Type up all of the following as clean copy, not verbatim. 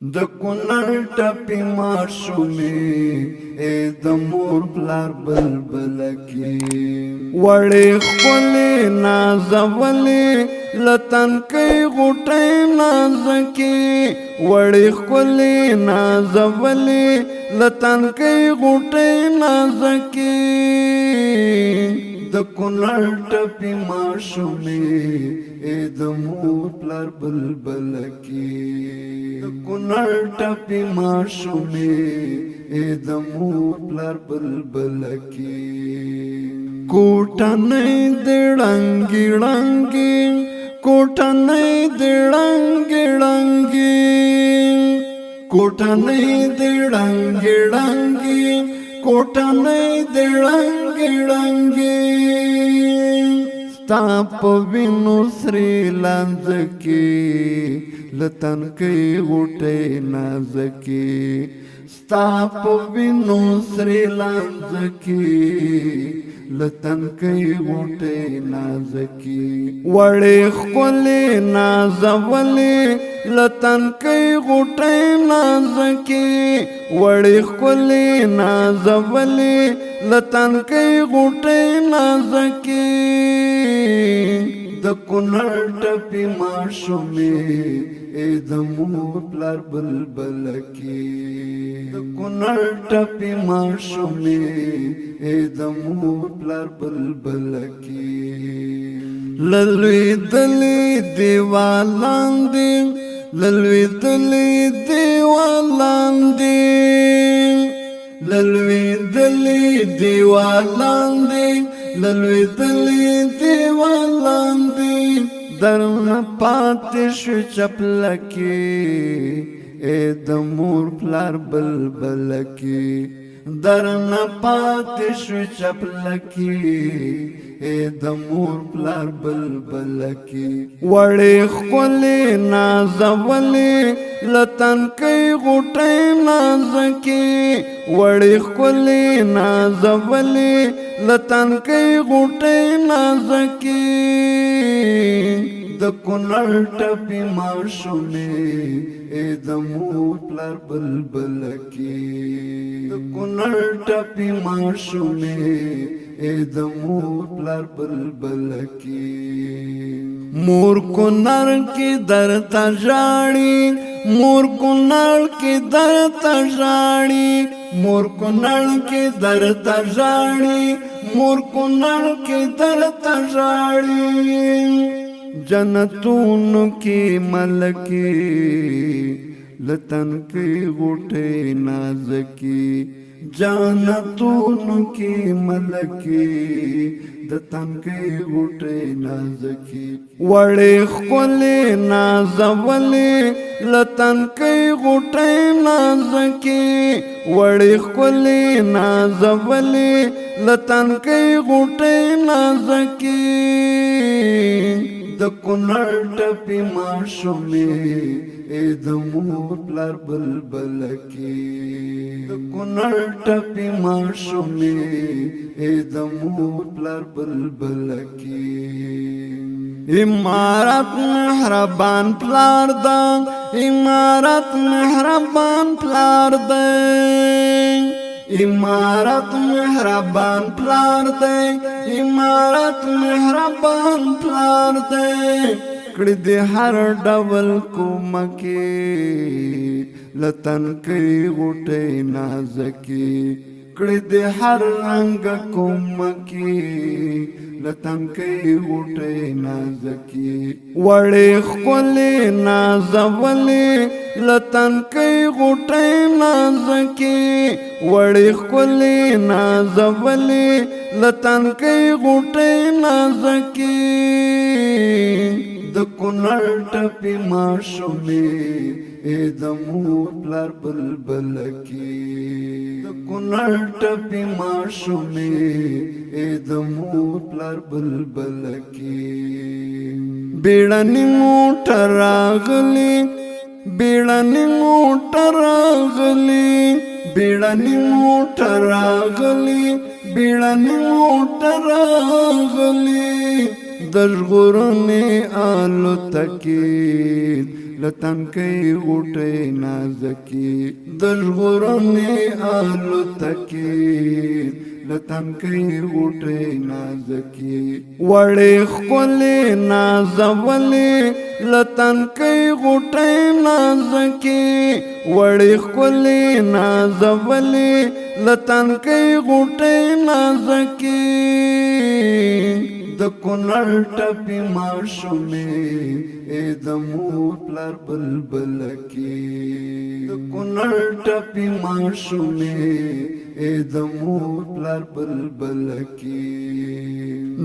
د کونړ ټپي ماشومې ای د مور پلار بلبل کې وړې خپلې نازولې لتن کې غوټې نازکې وړې خپلې نازولې لتن کې غوټې نازکې د کونړ ټپي ماشومې ای د مور پلار بلبل کې د کونړ ټپي ماشومې ای د مور پلار بلبل کې کوټنۍ د ړنګې ړنګې کوټنۍ د ړنګې ړنګې کوټنۍ د ړنګې ړنګې کوټنۍ د ړنګې ړنګې ستا په وینو سرې لانځکې لتن کې غوټې نازکې ستا په وینو سرې لانځکې لتن کې غوټې نازکې وړې خپلې نازولې لتن کې غوټې نازکې وړې خپلې نازولې لتن کې غوټې نازکې د کونړ ټپي ماشومې ای د مور پلار بلبل کې د کونړ ټپي ماشومې ای د مور پلار بلبل کې للوی دلی دیوالان دی للوی دلی دیوالان دی للوی دلی دیوالان دی للوی دلی دیوالان دی درن پاتې شو چپلکی ای د مور پلار بلبل کې درن پاتې شو چپلکی ای د مور پلار بلبل کې وړې خپلې نازولې لتن کې غوټې نازکې وړې خپلې نازولې لتن کې غوټې نازکې د کونړ ټپي ماشومې ای د مور پلار بلبل کې د کونړ ټپي ماشومې ای د مور پلار بلبل کې مور کونړ کې درته ژاړي مور کونړ کې درته ژاړي مور کونړ کې درته ژاړي مور کونړ کې درته ژاړي جنتونو کې ملکې لتن کې غوټې نازکې جنتونو کې ملکې د تن کې غوټې نازکې وړې خپلې نازولې لتن کې غوټې نازکې وړې خپلې نازولې لتن کې غوټې نازکې د کونړ ټپي ماشومې ای د مور پلار بلبل کې د کونړ ټپي ماشومې ای د مور پلار بلبل کې امارت مهربان پلار دا امارت مهربان پلار دا امارت مهربان پلار دی امارت مهربان پلار دی کړي دې هر ډول کومکې لتن کې غوټې نازکې کړي دې هر رنگ کومکې لتن کې غوټې نازکې وړې خپلې نازولې لتن کې غوټې نازکې وړې خپلې نازولې لتن کې غوټې نازکې د کونړ ټپي ماشومې ای د مور پلار بلبل کې د کونړ ټپي ماشومې ای د مور پلار بلبل کې بیړني موټر راغلی بیړني موټر راغلی بیړني موټر راغلی بیړني موټر راغلی د ژغورنې الوتکې لتنکی غوټی نازکی د ژغورنې الوتکې لتنکی غوټی نازکی وړې ښکلې نازولې لتنکی غوټی نازکی وړې ښکلې نازولې لتنکی غوټی نازکی د کونړ ټپي ماشومې ای د مور پلار بلبلکې د کونړ ټپي ماشومې ای د مور پلار بلبلکې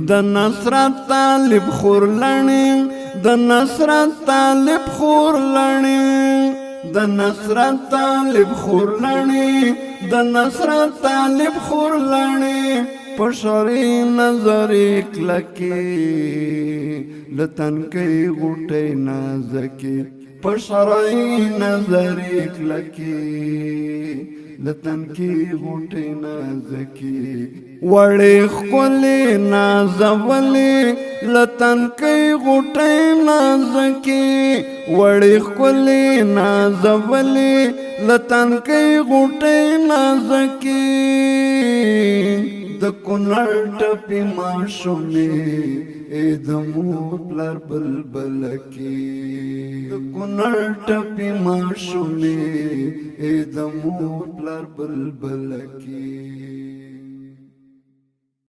د نصرت طالب خور لڼې د نصرت طالب خور لڼې د نصرت طالب خور لڼې د نصرت طالب خور لڼې پشری نظری کلکی لتنکی غوټی نازکی پشری نظری کلکی لتنکی غوټی نازکی وړې ښکلې نازولې لتنکی غوټی نازکی وړې ښکلې نازولې لتنکی غوټی نازکی د کونړ ټپي ماشومې ای د مور پلار بلبلکې د کونړ ټپي ماشومې ای د مور پلار بلبلکې